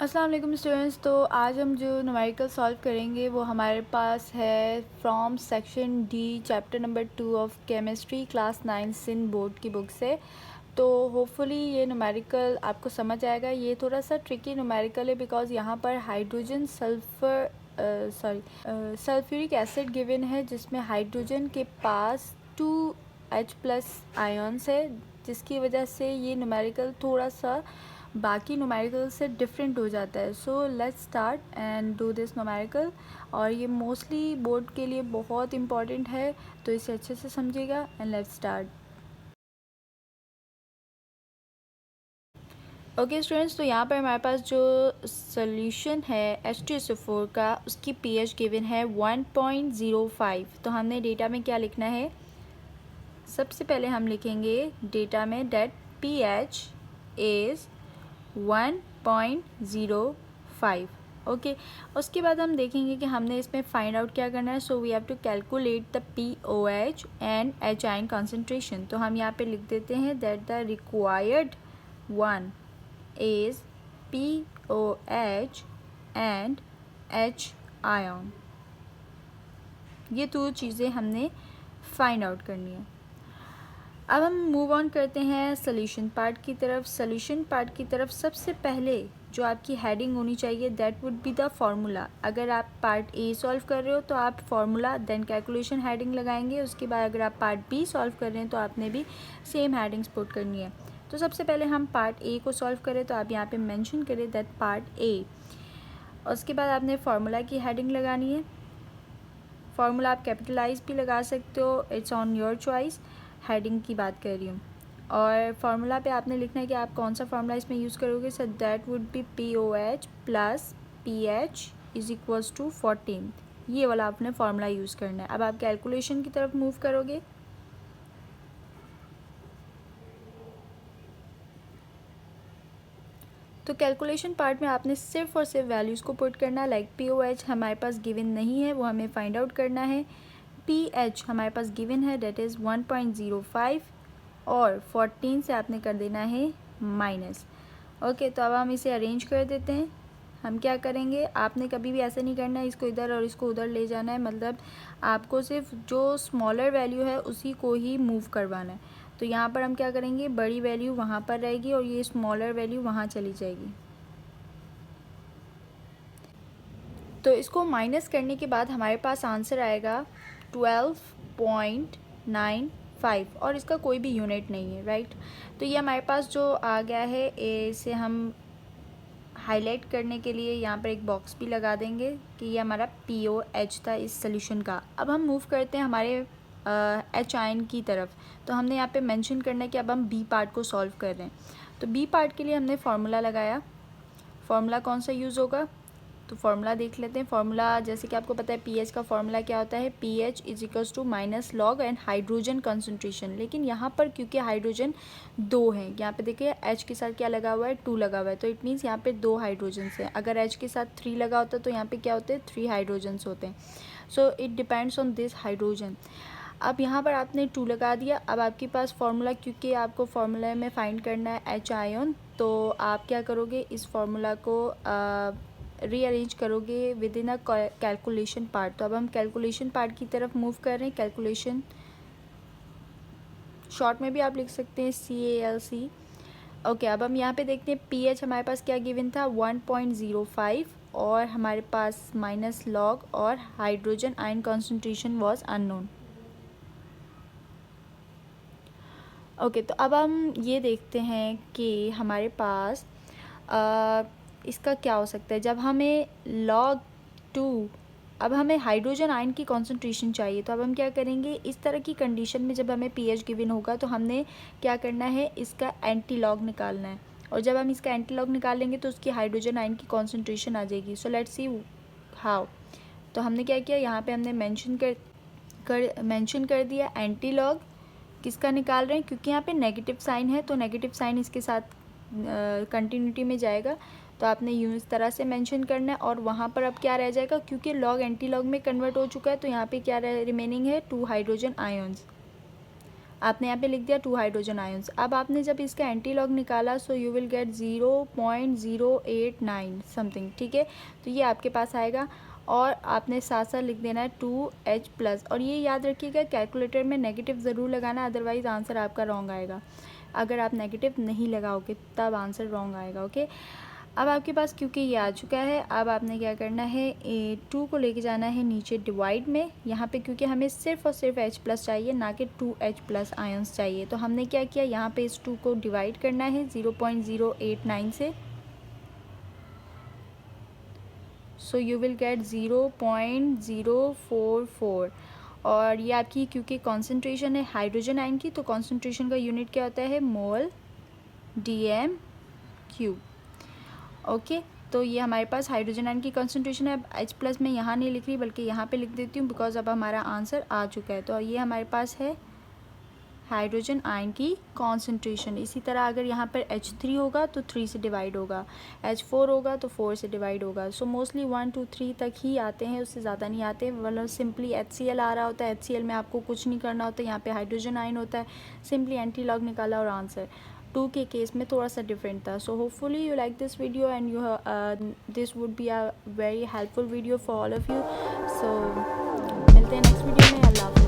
अस्सलाम वालेकुम स्टूडेंट्स। तो आज हम जो न्यूमेरिकल सॉल्व करेंगे वो हमारे पास है from section D chapter number 2 of chemistry class 9 सिन बोर्ड की बुक से। तो होपफुली ये न्यूमेरिकल आपको समझ आएगा। ये थोड़ा सा ट्रिकी न्यूमेरिकल है बिकॉज यहाँ पर हाइड्रोजन सल्फ्यूरिक एसिड गिवन है जिसमें हाइड्रोजन के पास 2H+ आयन्स है, जिसकी वजह से ये न्यूमेरिकल थोड़ा सा बाकी न्यूमेरिकल से डिफरेंट हो जाता है। So let's start and do this numerical. और ये मोस्टली बोर्ड के लिए बहुत इम्पॉर्टेंट है, तो इसे अच्छे से समझिएगा and let's start. Okay students, तो यहाँ पर हमारे पास जो सोल्यूशन है H2SO4 का, उसकी pH गिवन है 1.05। तो हमने डेटा में क्या लिखना है? सबसे पहले हम लिखेंगे डेटा में डेट pH इज़ 1.05। ओके, उसके बाद हम देखेंगे कि हमने इसमें फाइंड आउट क्या करना है। So we have to calculate the POH and H ion concentration. तो हम यहाँ पे लिख देते हैं that the required one is POH and H ion. ये दो चीज़ें हमने फाइंड आउट करनी है। अब हम मूव ऑन करते हैं सोल्यूशन पार्ट की तरफ। सोल्यूशन पार्ट की तरफ सबसे पहले जो आपकी हेडिंग होनी चाहिए that would be the formula. अगर आप पार्ट ए सॉल्व कर रहे हो तो आप फार्मूला देन कैलकुलेशन हेडिंग लगाएंगे। उसके बाद अगर आप पार्ट बी सॉल्व कर रहे हैं तो आपने भी सेम हेडिंग्स पुट करनी है। तो सबसे पहले हम पार्ट ए को सॉल्व करें, तो आप यहाँ पे मेंशन करें दैट पार्ट ए। उसके बाद आपने फार्मूला की हेडिंग लगानी है। फार्मूला आप कैपिटलाइज भी लगा सकते हो, it's on your choice. Heading की बात कर रही हूँ। और फार्मूला पे आपने लिखना है कि आप कौन सा फार्मूला इसमें यूज़ करोगे। So that would be POH plus PH is equals to 14। ये वाला आपने फार्मूला यूज़ करना है। अब आप कैलकुलेशन की तरफ मूव करोगे। तो कैलकुलेशन पार्ट में आपने सिर्फ और सिर्फ वैल्यूज़ को पुट करना है। लाइक POH हमारे पास गिवन नहीं है, वो हमें फाइंड आउट करना है। PH हमारे पास गिवन है, डेट इज़ 1.05 और 14 से आपने कर देना है माइनस। ओके, तो अब हम इसे अरेंज कर देते हैं। हम क्या करेंगे, आपने कभी भी ऐसे नहीं करना है इसको इधर और इसको उधर ले जाना है। मतलब आपको सिर्फ जो स्मॉलर वैल्यू है उसी को ही मूव करवाना है। तो यहाँ पर हम क्या करेंगे, बड़ी वैल्यू वहाँ पर रहेगी और ये स्मॉलर वैल्यू वहाँ चली जाएगी। तो इसको माइनस करने के बाद हमारे पास आंसर आएगा 12.95 और इसका कोई भी यूनिट नहीं है, राइट। तो ये हमारे पास जो आ गया है, इसे हम हाईलाइट करने के लिए यहाँ पर एक बॉक्स भी लगा देंगे कि ये हमारा POH था इस सोल्यूशन का। अब हम मूव करते हैं हमारे H आयन की तरफ। तो हमने यहाँ पे मेंशन करना है कि अब हम B पार्ट को सॉल्व कर रहे हैं। तो B पार्ट के लिए हमने फार्मूला लगाया। फार्मूला कौन सा यूज़ होगा, तो फार्मूला देख लेते हैं। फार्मूला जैसे कि आपको पता है PH का फार्मूला क्या होता है, PH is equals to minus log and hydrogen concentration. लेकिन यहाँ पर क्योंकि हाइड्रोजन 2 हैं, यहाँ पे देखिए H के साथ क्या लगा हुआ है, 2 लगा हुआ है। तो इट मीन्स यहाँ पे 2 हाइड्रोजन्स हैं। अगर H के साथ 3 लगा होता तो यहाँ पे क्या होते हैं, 3 हाइड्रोजन्स होते हैं। So it depends on this hydrogen. अब यहाँ पर आपने 2 लगा दिया। अब आपके पास फार्मूला, क्योंकि आपको फार्मूला में फाइंड करना है H आयन, तो आप क्या करोगे, इस फार्मूला को रीअरेंज करोगे with in a calculation part. तो अब हम कैलकुलेशन पार्ट की तरफ मूव कर रहे हैं। कैलकुलेशन शॉर्ट में भी आप लिख सकते हैं CALC। ओके, अब हम यहाँ पे देखते हैं PH हमारे पास क्या गिवन था, 1.05 और हमारे पास माइनस लॉग और hydrogen ion concentration was unknown. Okay, तो अब हम ये देखते हैं कि हमारे पास इसका क्या हो सकता है। जब हमें log 2, अब हमें हाइड्रोजन आयन की कॉन्सेंट्रेशन चाहिए। तो अब हम क्या करेंगे, इस तरह की कंडीशन में जब हमें PH गिवन होगा तो हमने क्या करना है, इसका एंटी लॉग निकालना है। और जब हम इसका एंटी लॉग निकालेंगे तो उसकी हाइड्रोजन आयन की कॉन्सेंट्रेशन आ जाएगी। So let's see how. तो हमने क्या किया, यहाँ पे हमने मेंशन कर दिया एंटी लॉग। किसका निकाल रहे हैं, क्योंकि यहाँ पे नेगेटिव साइन है तो नेगेटिव साइन इसके साथ कंटिन्यूटी में जाएगा। तो आपने यूँ इस तरह से मेंशन करना है। और वहाँ पर अब क्या रह जाएगा, क्योंकि लॉग एंटी लॉग में कन्वर्ट हो चुका है तो यहाँ पे क्या रिमेनिंग है, 2 हाइड्रोजन आयन्स। आपने यहाँ पे लिख दिया 2 हाइड्रोजन आयंस। अब आपने जब इसका एंटी लॉग निकाला so you will get 0.089 something, ठीक है। तो ये आपके पास आएगा और आपने साथ साथ लिख देना है 2H+। और ये याद रखिएगा कैलकुलेटर में नेगेटिव ज़रूर लगाना, अदरवाइज़ आंसर आपका रॉन्ग आएगा। अगर आप नेगेटिव नहीं लगाओगे तब आंसर रॉन्ग आएगा, ओके। अब आपके पास क्योंकि ये आ चुका है, अब आपने क्या करना है, 2 को लेके जाना है नीचे डिवाइड में। यहाँ पे क्योंकि हमें सिर्फ और सिर्फ H+ चाहिए, ना कि 2H+ आयंस चाहिए, तो हमने क्या किया, यहाँ पे इस 2 को डिवाइड करना है 0.089 से। So you will get 0.044। और ये आपकी क्योंकि कॉन्सेंट्रेशन है हाइड्रोजन आयन की, तो कॉन्सेंट्रेशन का यूनिट क्या होता है, मोल DM³। ओके, तो ये हमारे पास हाइड्रोजन आयन की कॉन्सेंट्रेशन है। अब H+ में यहाँ नहीं लिख रही बल्कि यहाँ पे लिख देती हूँ, बिकॉज अब हमारा आंसर आ चुका है। तो ये हमारे पास है हाइड्रोजन आयन की कॉन्सेंट्रेशन। इसी तरह अगर यहाँ पर H3 होगा तो 3 से डिवाइड होगा, H4 होगा तो 4 से डिवाइड होगा। सो मोस्टली 1 2 3 तक ही आते हैं, उससे ज़्यादा नहीं आते। मतलब सिंपली HCl आ रहा होता है, HCl में आपको कुछ नहीं करना होता, यहाँ पे हाइड्रोजन आयन होता है, सिंपली एंटी लॉग निकाला और आंसर। 2 के केस में थोड़ा सा डिफरेंट था। So hopefully you like this video and you this would be a very helpful video for all of you. So मिलते हैं नेक्स्ट वीडियो में। अल्लाह हाफ़िज़।